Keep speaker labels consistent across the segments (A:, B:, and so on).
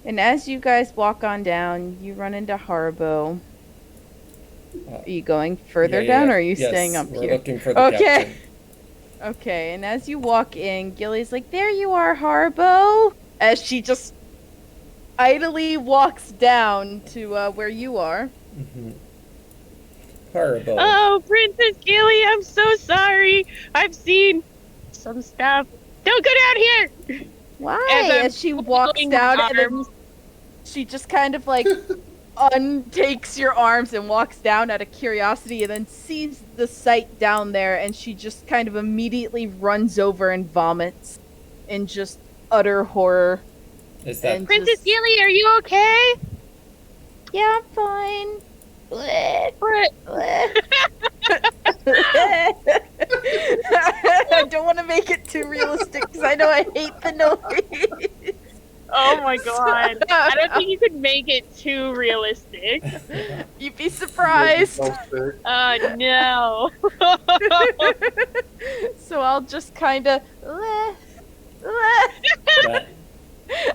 A: And as you guys walk on down, you run into Harbo.
B: Uh,
A: Are you going
B: yeah,
A: further
B: yeah,
A: down
B: yeah.
A: or are you staying
B: Yes,
A: up
B: we're
A: here?
B: looking for the
A: Okay.
B: captain.
A: Okay. And as you walk in, Gilly's like, "There you are, Harbo." As she just idly walks down to where you are.
B: Mm-hmm. Horrible.
C: Oh, Princess Gilly, I'm so sorry. I've seen some stuff. Don't go down here! As
A: Why?
C: I'm
A: As she walks
C: flailing my
A: down and then
C: arms.
A: she just kind of like untakes your arms and walks down out of curiosity and then sees the sight down there and she just kind of immediately runs over and vomits in just utter horror
B: Is that
A: and
C: Princess
A: just
C: Gilly, are you okay?
A: yeah, I'm fine. Bleh,
C: What?
A: bleh. I don't want to make it too realistic because I know I hate the noise.
C: Oh my god. I don't
A: So,
C: think you could make it too realistic.
A: you'd be
D: Make
A: surprised.
D: yourself sick.
C: No.
A: So I'll just kind of.
B: that?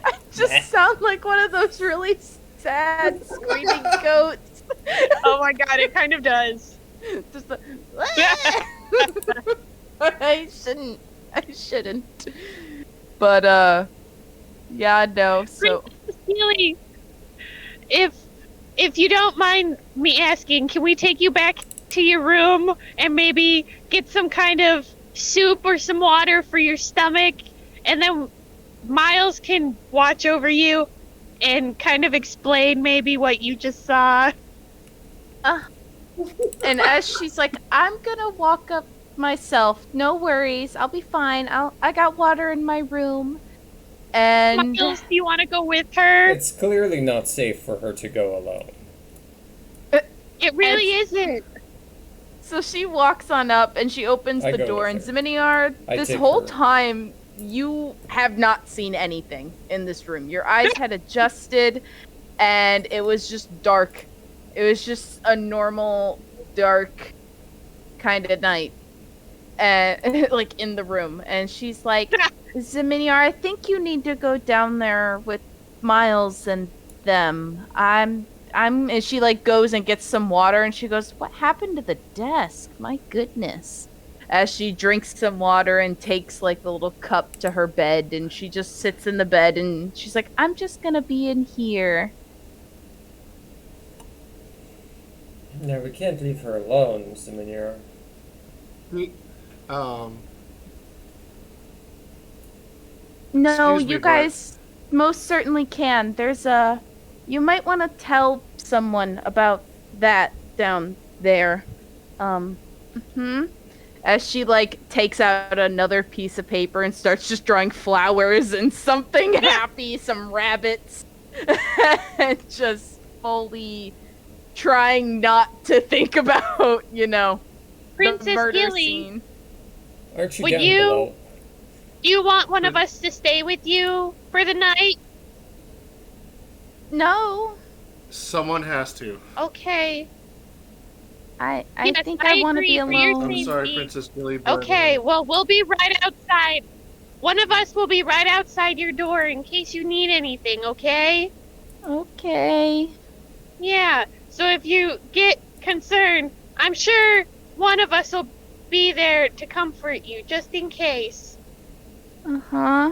A: I just sound like one of those really sad screaming goats.
C: Oh my god, it kind of does.
A: Just I shouldn't. I shouldn't. But yeah, no. So
C: Princess Gilly, if you don't mind me asking, can we take you back to your room and maybe get some kind of soup or some water for your stomach, and then Miles can watch over you and kind of explain maybe what you just saw.
A: uh, and as she's like, I'm gonna walk up myself. No worries. I'll be fine. I got water in my room. And
C: Miles, do you want to go with her?
B: It's clearly not safe for her to go alone.
C: It really isn't.
A: so she walks on up and she opens
B: I
A: the
B: go
A: door,
B: with
A: and
B: her.
A: Ziminiar,
B: I
A: this
B: take
A: whole
B: her.
A: time you have not seen anything in this room. Your eyes had adjusted and it was just dark. It was just a normal dark kind of night. And like in the room. And she's like, Ziminiar, I think you need to go down there with Miles and them. And she like goes and gets some water and she goes, "What happened to the desk? My goodness." As she drinks some water and takes like the little cup to her bed and she just sits in the bed and she's like, "I'm just gonna be in here."
B: No, we can't leave her alone, Simonira.
D: Um,
A: No,
D: excuse me,
A: you
D: but
A: guys most certainly can. There's a. You might want to tell someone about that down there. Hmm. As she like takes out another piece of paper and starts just drawing flowers and something happy, some rabbits, and just fully trying not to think about, the
C: Princess
A: murder
C: Gilly,
A: scene.
B: Aren't you
C: would
B: down
C: you
B: below?
C: do you want one of us to stay with you for the night?
A: No,
D: someone has to.
C: Okay.
A: I
C: Yes,
A: think
C: I
A: I want to
C: agree
A: be
C: for your
A: alone.
D: I'm sorry,
C: safety.
D: Princess Gilly, but
C: Okay, well, we'll be right outside. One of us will be right outside your door in case you need anything, okay?
A: Okay.
C: Yeah, so if you get concerned, I'm sure one of us will be there to comfort you, just in case.
A: Uh-huh.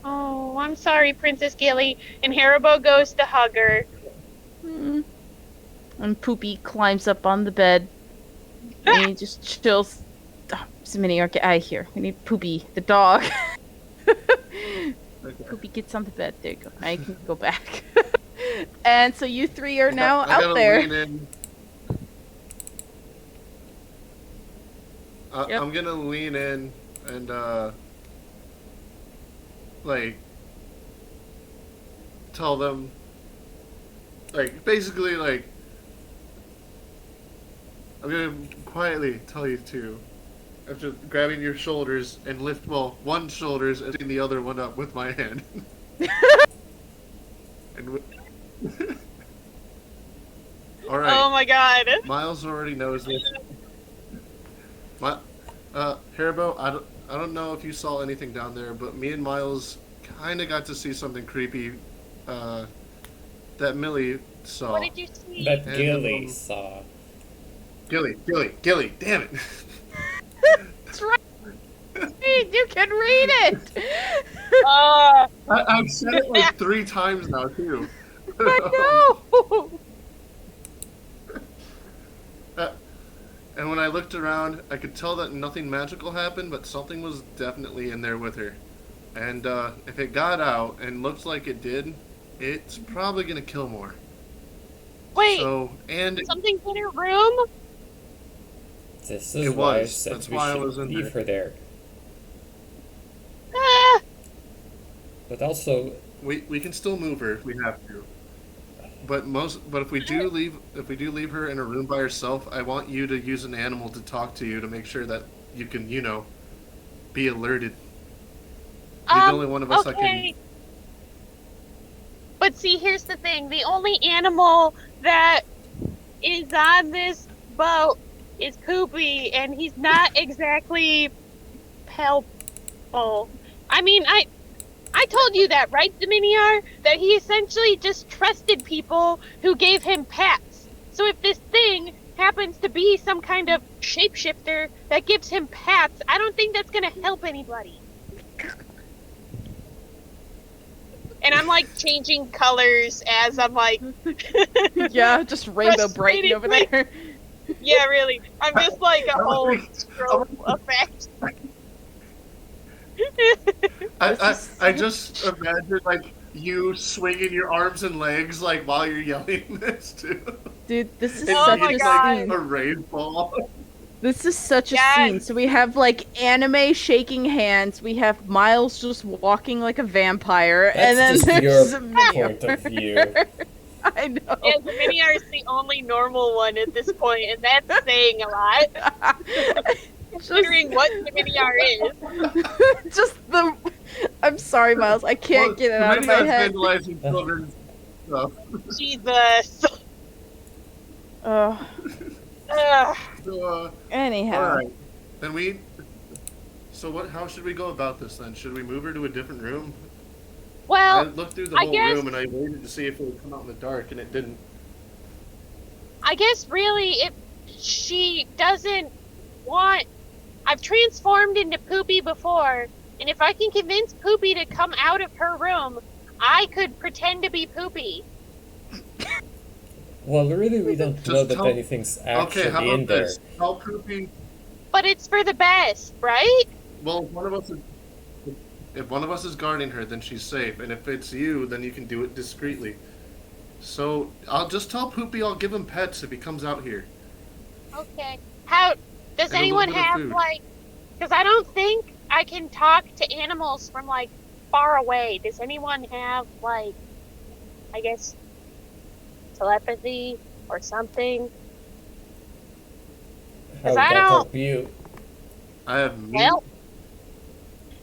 C: Oh, I'm sorry, Princess Gilly. And Haribo goes to hug her.
A: Hmm. And Poopy climbs up on the bed. And he just chills. Oh, Simini, get out of here. We need Poopy, the dog. Poopy gets on the bed. There you go. Now you can go back. And so you three are now
D: I gotta
A: out there.
D: lean in.
A: Yep.
D: I'm gonna lean in and like tell them, like basically like I'm gonna quietly tell you to, after grabbing your shoulders and lift one shoulders and lifting the other one up with my hand. and all right.
C: Oh my god.
D: Miles already knows this. My, Haribo, I don't know if you saw anything down there, but me and Miles kind of got to see something creepy that Millie saw.
C: What did you see?
B: That
D: And,
B: Gilly saw.
D: Gilly, damn it.
A: That's right. You can read it.
D: I've said it like 3 times now, too.
A: I know.
D: And when I looked around, I could tell that nothing magical happened, but something was definitely in there with her. And if it got out, and looks like it did, it's probably gonna kill more.
C: Wait,
D: So, and
C: something's in her room?
B: This is
D: It
B: why I
D: was.
B: said
D: That's
B: we
D: why I
B: should
D: was in
B: leave
D: there.
B: her there.
C: Ah,
B: But also,
D: we can still move her if we have to. But if we do leave her in a room by herself, I want you to use an animal to talk to you to make sure that you can, be alerted. You're the only one of us that
C: okay.
D: can.
C: But see, here's the thing. The only animal that is on this boat is Poopy, and he's not exactly helpful. I mean, I told you that, right, Dominiar? That he essentially just trusted people who gave him pats. So if this thing happens to be some kind of shapeshifter that gives him pats, I don't think that's gonna help anybody. And I'm like changing colors as I'm like,
A: Yeah, just rainbow brightening over there.
C: yeah, really. I'm just like a whole strobe effect.
D: I just imagine like you swinging your arms and legs like while you're yelling this too.
A: Dude, this is
D: And
C: Oh
A: such
C: my
A: a
C: God.
A: scene.
D: a rainfall.
A: This is such a
C: Yes.
A: scene. So we have like anime shaking hands. We have Miles just walking like a vampire, and then
B: that's just
A: there's
B: your
A: Minior.
B: point of view.
A: I know.
C: Yeah, Dominiar is the only normal one at this point, and that's saying a lot, considering what Dominiar is.
A: Just the. I'm sorry, Miles. I can't get it out of my head.
D: Vandalizing children's stuff.
C: Jesus.
A: Ugh.
C: Ugh.
D: So,
A: Anyhow.
D: all right. Then So what? How should we go about this then? Should we move her to a different room? I
C: Well,
D: looked through the
C: I
D: whole
C: guess-
D: room and I waited to see if it would come out in the dark, and it didn't.
C: I guess really, if she doesn't want. I've transformed into Poopy before, and if I can convince Poopy to come out of her room, I could pretend to be Poopy.
B: Well, really, we don't
D: Just
B: know that
D: tell-
B: anything's actually
D: Okay, how
B: in
D: about
B: there.
D: this? Tell Poopy.
C: But it's for the best, right?
D: Well, if one of us is guarding her, then she's safe, and if it's you, then you can do it discreetly. So I'll just tell Poopy I'll give him pets if he comes out here.
C: Okay. How does
D: And a
C: anyone
D: little bit of
C: have
D: food.
C: like? Because I don't think I can talk to animals from like far away. Does anyone have like, I guess, telepathy or something?
B: How would
C: I
B: that
C: don't-
B: help you?
D: I have meat.
C: Well,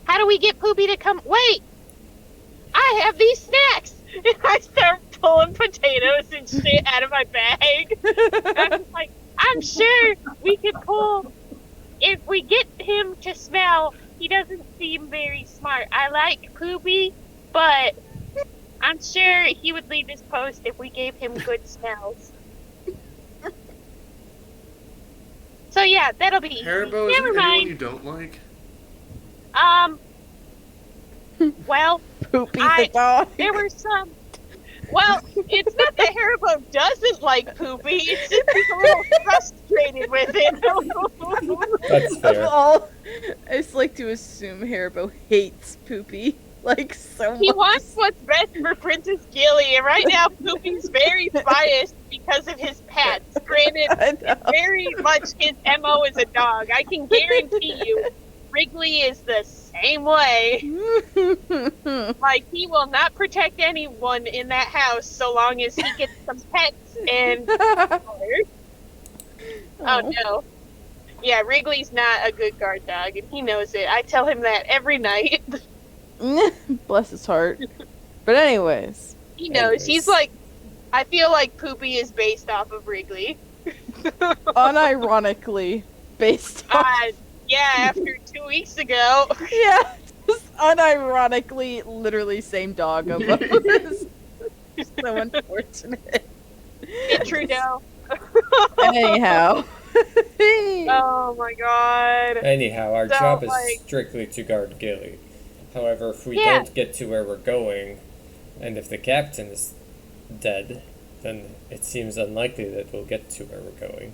C: how do we get Poopy to come? Wait, I have these snacks. And I start pulling potatoes and shit out of my bag. I'm like, I'm sure we could pull. If we get him to smell, he doesn't seem very smart. I like Poopy, but I'm sure he would leave this post if we gave him good smells. So yeah, that'll be easy.
D: Haribo, is
C: Never
D: there anyone
C: mind.
D: you don't like?
C: Well,
A: Poopy
C: I-
A: the dog.
C: there were some. Well, it's not that Haribo doesn't like Poopy. It's just he's a little frustrated with it.
B: That's
A: Of
B: fair.
A: all, I just like to assume Haribo hates Poopy. Like, so
C: He
A: much.
C: wants what's best for Princess Gilly, and right now Poopy's very biased because of his pets. Granted,
A: I know.
C: very much his MO as a dog. I can guarantee you, Wrigley is the same way. Like, he will not protect anyone in that house so long as he gets some pets and Oh no. Yeah, Wrigley's not a good guard dog, and he knows it. I tell him that every night.
A: Bless his heart. But anyways,
C: He knows. He's like, I feel like Poopy is based off of Wrigley.
A: unironically, based on
C: Yeah, after 2 weeks ago.
A: yeah, just unironically, literally same dog almost. So unfortunate.
C: Get Trudeau.
A: Anyhow.
C: Oh my god.
B: Anyhow, our
C: So,
B: job is
C: like-
B: strictly to guard Gilly. However, if we
C: Yeah.
B: don't get to where we're going, and if the captain is dead, then it seems unlikely that we'll get to where we're going.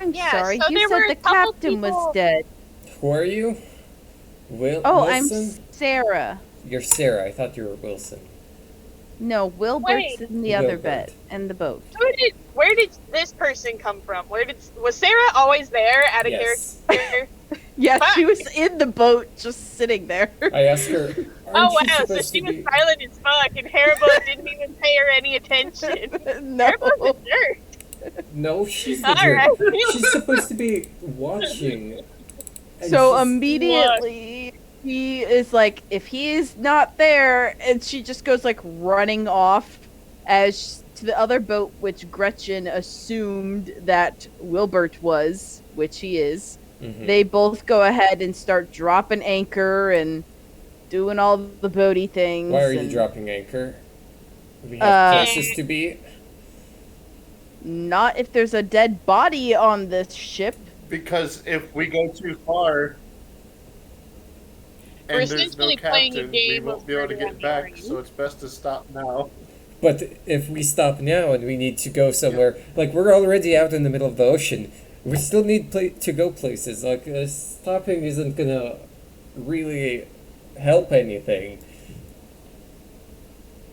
A: I'm
C: Yeah,
A: sorry,
C: so
A: you
C: there
A: said
C: were
A: the
C: a couple
A: captain was
C: people-
A: dead.
B: Who are you? Wilson?
A: I'm Sarah.
B: You're Sarah. I thought you were Wilson.
A: No, Wilbert's
C: Wait.
A: in the other
B: Wilbert.
A: bed and the boat.
C: Where did this person come from? Was Sarah always there at a
B: Yes.
C: character?
A: Yeah, she
C: Fuck.
A: was in the boat just sitting there.
B: I asked her, aren't
C: Oh
B: you
C: wow, so
B: supposed
C: she
B: to
C: was
B: be...
C: silent as fuck, and Haribo didn't even pay her any attention.
A: No.
C: Haribo's a jerk.
B: No, she's the
C: All
B: jerk.
C: right.
B: She's supposed to be watching. And
A: So
B: she's-
A: immediately he is like, if he is not there, and she just goes like running off as to the other boat, which Gretchen assumed that Wilbert was, which he is.
B: Mhm.
A: They both go ahead and start dropping anchor and doing all the boaty things.
B: Why are you
A: and
B: dropping anchor? We have
A: Uh,
B: places to be.
A: Not if there's a dead body on this ship.
D: Because if we go too far
C: We're
D: and there's no
C: essentially playing a
D: captain, we
C: game
D: won't
C: of
D: be able to
C: Murder on
D: get
C: the
D: back.
C: Orient.
D: So it's best to stop now.
B: But if we stop now and we need to go somewhere, like we're already out in the middle of the ocean, we still need to go places. Like stopping isn't gonna really help anything.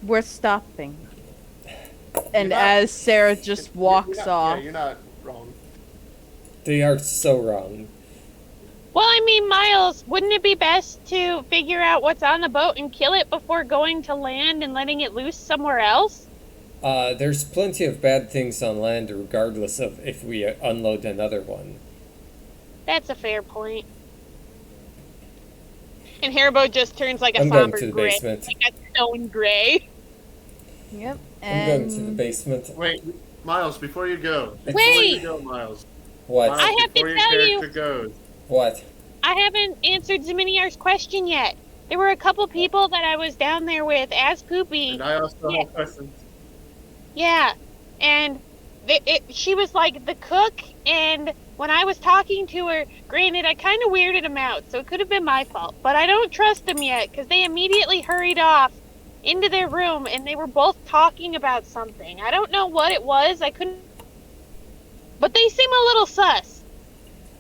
A: We're stopping. And
D: You're not-
A: as Sarah just walks
D: You're not-
A: off,
D: Yeah, you're not wrong.
B: They are so wrong.
C: Well, I mean, Miles, wouldn't it be best to figure out what's on the boat and kill it before going to land and letting it loose somewhere else?
B: There's plenty of bad things on land, regardless of if we unload another one.
C: That's a fair point. And Haribo just turns like a
B: I'm going
C: somber
B: to the
C: gray,
B: basement.
C: like a stone gray.
A: yep,
B: I'm going
A: and
B: to the basement.
D: Wait, Miles, before you go. Before
C: Wait!
D: you go, Miles.
B: What?
D: Miles,
C: I have to
D: before your
C: tell you-
D: character goes.
B: What?
C: I haven't answered Zaminiar's question yet. There were a couple people that I was down there with as Poopy.
D: And I also
C: Yeah.
D: have questions.
C: Yeah, and she was like the cook, and when I was talking to her, granted, I kind of weirded them out, so it could have been my fault, but I don't trust them yet, because they immediately hurried off into their room, and they were both talking about something. I don't know what it was, I couldn't... But they seem a little sus.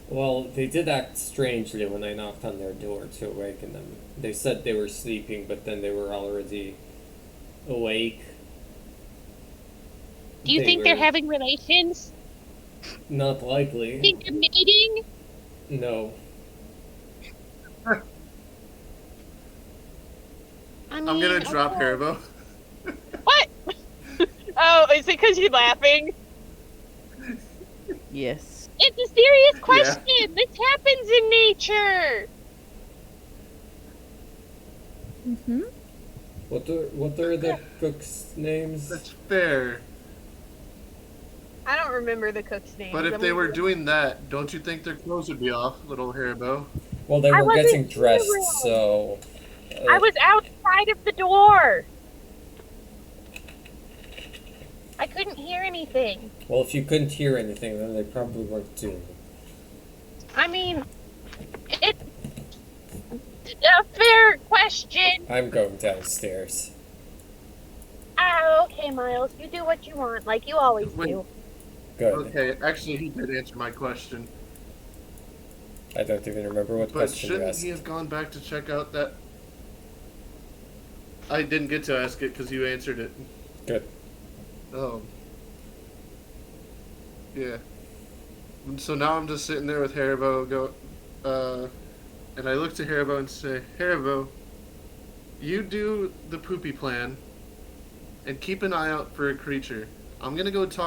B: Well, they did act strangely when I knocked on their door to awaken them. They said they were sleeping, but then they were already awake.
C: Do you
B: They
C: think they're
B: were
C: having relations?
B: Not
C: Do
B: likely.
C: you think they're mating?
B: No.
C: I mean,
D: I'm gonna drop
C: okay.
D: Haribo.
C: What? Oh, is it because you're laughing?
A: yes.
C: It's a serious question. This happens in nature.
A: Mm-hmm.
B: What are the cooks' names?
D: That's fair.
C: I don't remember the cook's name.
D: But if they were doing that, don't you think their clothes would be off, little Haribo?
B: Well, they
C: I
B: were
C: wasn't
B: getting
C: in the
B: dressed,
C: room.
B: so.
C: I was outside of the door. I couldn't hear anything.
B: Well, if you couldn't hear anything, then they probably weren't doing it.
C: I mean, it's a fair question.
B: I'm going downstairs.
C: Ah, okay, Miles. You do what you want, like you always
D: Wait.
C: do.
B: Good.
D: Okay, actually, he did answer my question.
B: I don't even remember what
D: But
B: question you
D: shouldn't
B: asked.
D: he have gone back to check out that? I didn't get to ask it because you answered it.
B: Good.
D: Oh. Yeah. And so now I'm just sitting there with Haribo, and I look to Haribo and say, Haribo, you do the poopy plan, and keep an eye out for a creature. I'm gonna go do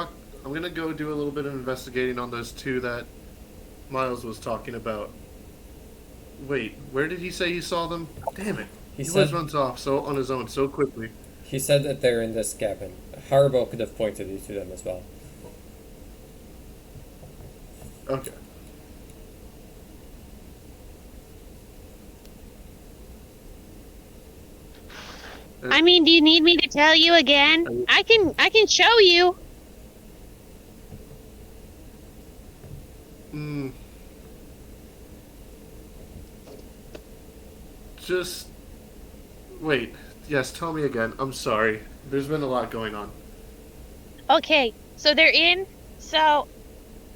D: a little bit of investigating on those two that Miles was talking about. Wait, where did he say he saw them? Damn it.
B: He
D: He
B: said
D: always runs off so on his own so quickly.
B: he said that they're in this cabin. Haribo could have pointed you to them as well.
D: Okay.
C: I mean, do you need me to tell you again? I can show you.
D: Mm. Just wait. Yes, tell me again. I'm sorry. There's been a lot going on.
C: Okay, so they're in. So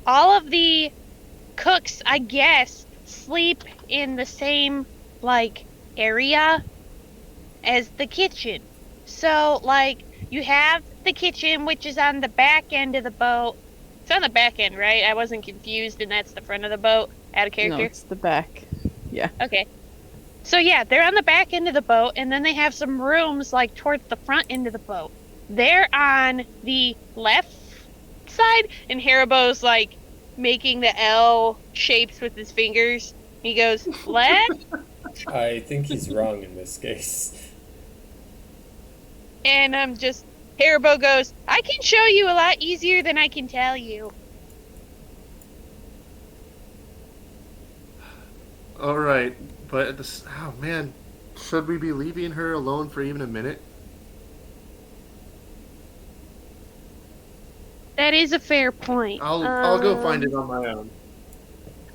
C: all of the cooks, I guess, sleep in the same like area as the kitchen. So like you have the kitchen, which is on the back end of the boat. It's on the back end, right? I wasn't confused, and that's the front of the boat. Out of
A: No,
C: character.
A: it's the back. Yeah.
C: Okay. So yeah, they're on the back end of the boat, and then they have some rooms like towards the front end of the boat. They're on the left side, and Haribo's like making the L shapes with his fingers. He goes, left,
B: I think he's wrong in this case.
C: and Haribo goes, I can show you a lot easier than I can tell you.
D: All right, but at this, oh man, should we be leaving her alone for even a minute?
C: That is a fair point.
D: I'll go find it on my own.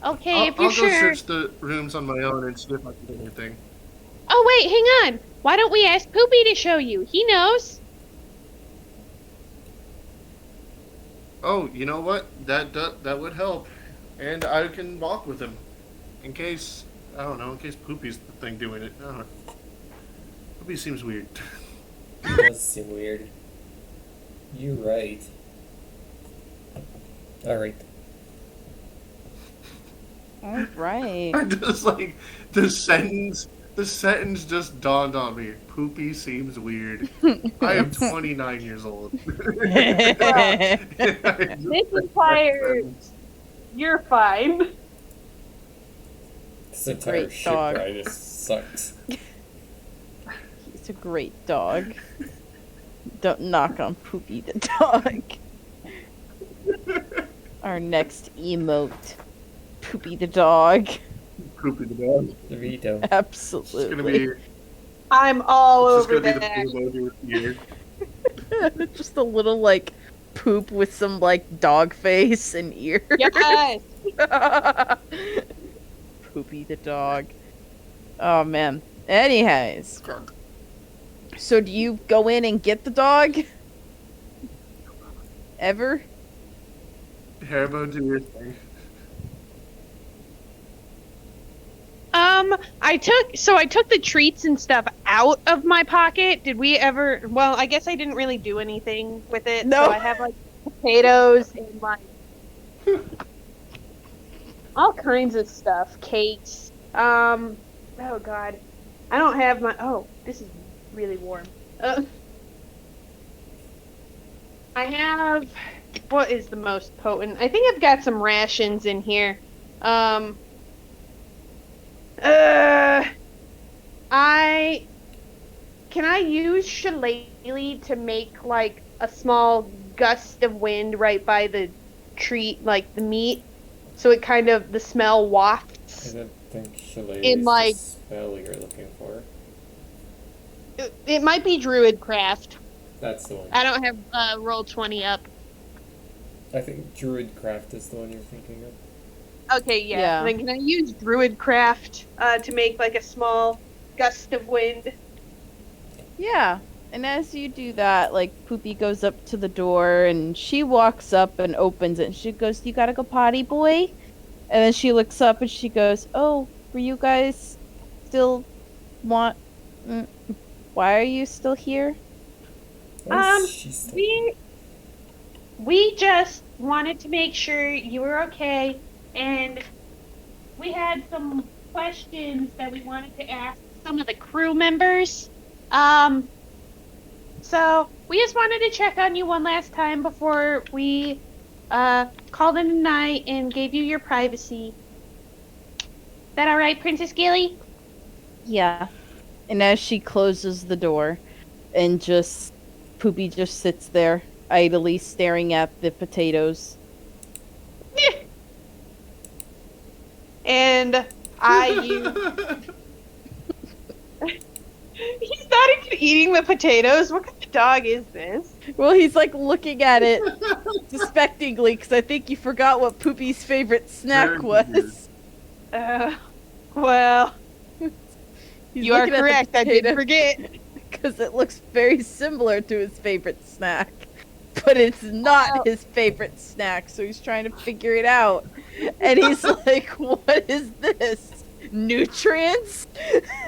C: Okay, if you're
D: I'll go
C: sure.
D: search the rooms on my own and see if I can get anything.
C: Oh wait, hang on. Why don't we ask Poopy to show you? He knows.
D: Oh, you know what? That would help, and I can walk with him, in case I don't know, in case Poopy's the thing doing it. I don't know. Poopy seems weird.
B: It does seem weird. You're right. Alright.
A: All right.
D: I just like the sentence. The sentence just dawned on me. Poopy seems weird. I am 29 years old.
C: This entire, you're fine.
B: This entire
A: great
B: ship
A: dog.
B: ride just sucks.
A: He's a great dog. Don't knock on Poopy the dog. Our next emote. Poopy the dog.
D: Poopy the dog.
B: Dorito.
D: It's
A: Absolutely.
D: gonna be.
C: I'm all
D: It's just
C: over
D: gonna be
C: that.
D: the emoji with the ear.
A: Just a little like poop with some like dog face and ears.
C: Yes.
A: Poopy the dog. Oh man. Anyways. So do you go in and get the dog? Ever?
D: Haribo, do your thing.
C: I took the treats and stuff out of my pocket. Did we ever? Well, I guess I didn't really do anything with it.
A: No.
C: So I have like potatoes and like all kinds of stuff, cakes. Oh god, I don't have my. Oh, this is really warm. I have. What is the most potent? I think I've got some rations in here. Can I use shillelagh to make like a small gust of wind right by the treat, like the meat, so it kind of the smell wafts.
B: I don't think Shillelagh
C: In,
B: is
C: like-
B: the spell you're looking for.
C: It might be druid craft.
B: That's the one.
C: I don't have roll 20 up.
B: I think Druidcraft is the one you're thinking of.
C: Okay, yeah.
A: Yeah.
C: Then can I use druid craft to make like a small gust of wind?
A: Yeah. And as you do that, like Poopy goes up to the door and she walks up and opens it and she goes, "You gotta go potty, boy?" And then she looks up and she goes, "Oh, were you guys still want why are you still here?"
B: Why is she still-
C: We just wanted to make sure you were okay, and we had some questions that we wanted to ask some of the crew members. So we just wanted to check on you one last time before we called in tonight and gave you your privacy. That all right, Princess Gilly?
A: Yeah. And as she closes the door and just Poopy just sits there idly staring at the potatoes.
C: And I use. He's not even. eating the potatoes? What kind of dog is this?
A: Well, he's like looking at it suspectingly because I think you forgot what Poopy's favorite snack
D: Very
A: was.
C: Well,
A: He's
C: you are
A: looking at the
C: correct. I did
A: potato
C: forget.
A: because it looks very similar to his favorite snack, but it's not
C: Wow.
A: his favorite snack. So he's trying to figure it out, and he's like, "What is this? Nutrients?"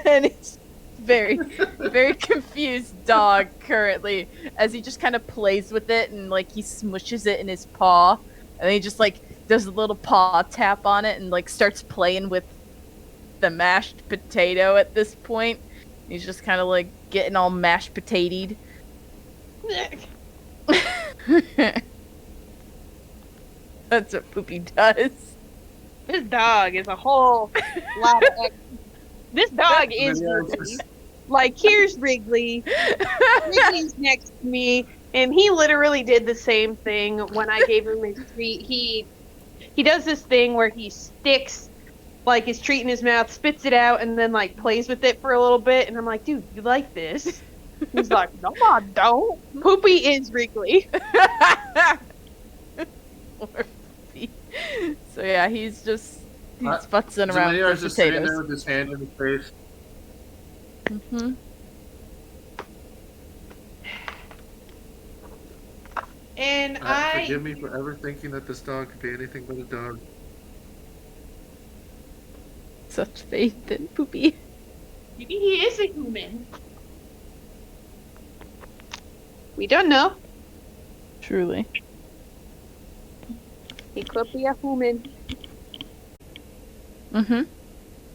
A: And he's very, very confused dog currently as he just kind of plays with it and like he smushes it in his paw, and then he just like does a little paw tap on it and like starts playing with the mashed potato at this point. He's just kind of like getting all mashed potatoed. That's what Poopy does.
C: This dog is a whole lot of This dog is
D: Yeah,
C: Wrigley. Like, here's Wrigley. Wrigley's next to me, and he literally did the same thing when I gave him his treat. He does this thing where he sticks like his treat in his mouth, spits it out, and then like plays with it for a little bit. And I'm like, dude, you like this? He's like, no, I don't. Poopy is Wrigley.
A: Poor Poopy. So yeah, he's futzing
D: So
A: around
D: Mayor's
A: with
D: just sitting there
A: potatoes.
D: with his hand in his face.
A: Mm-hmm.
C: And
D: Forgive me for ever thinking that this dog could be anything but a dog.
A: Such faith in Poopy.
C: maybe he is a human. We don't know.
A: Truly.
C: He could be a human.
A: Mm-hmm.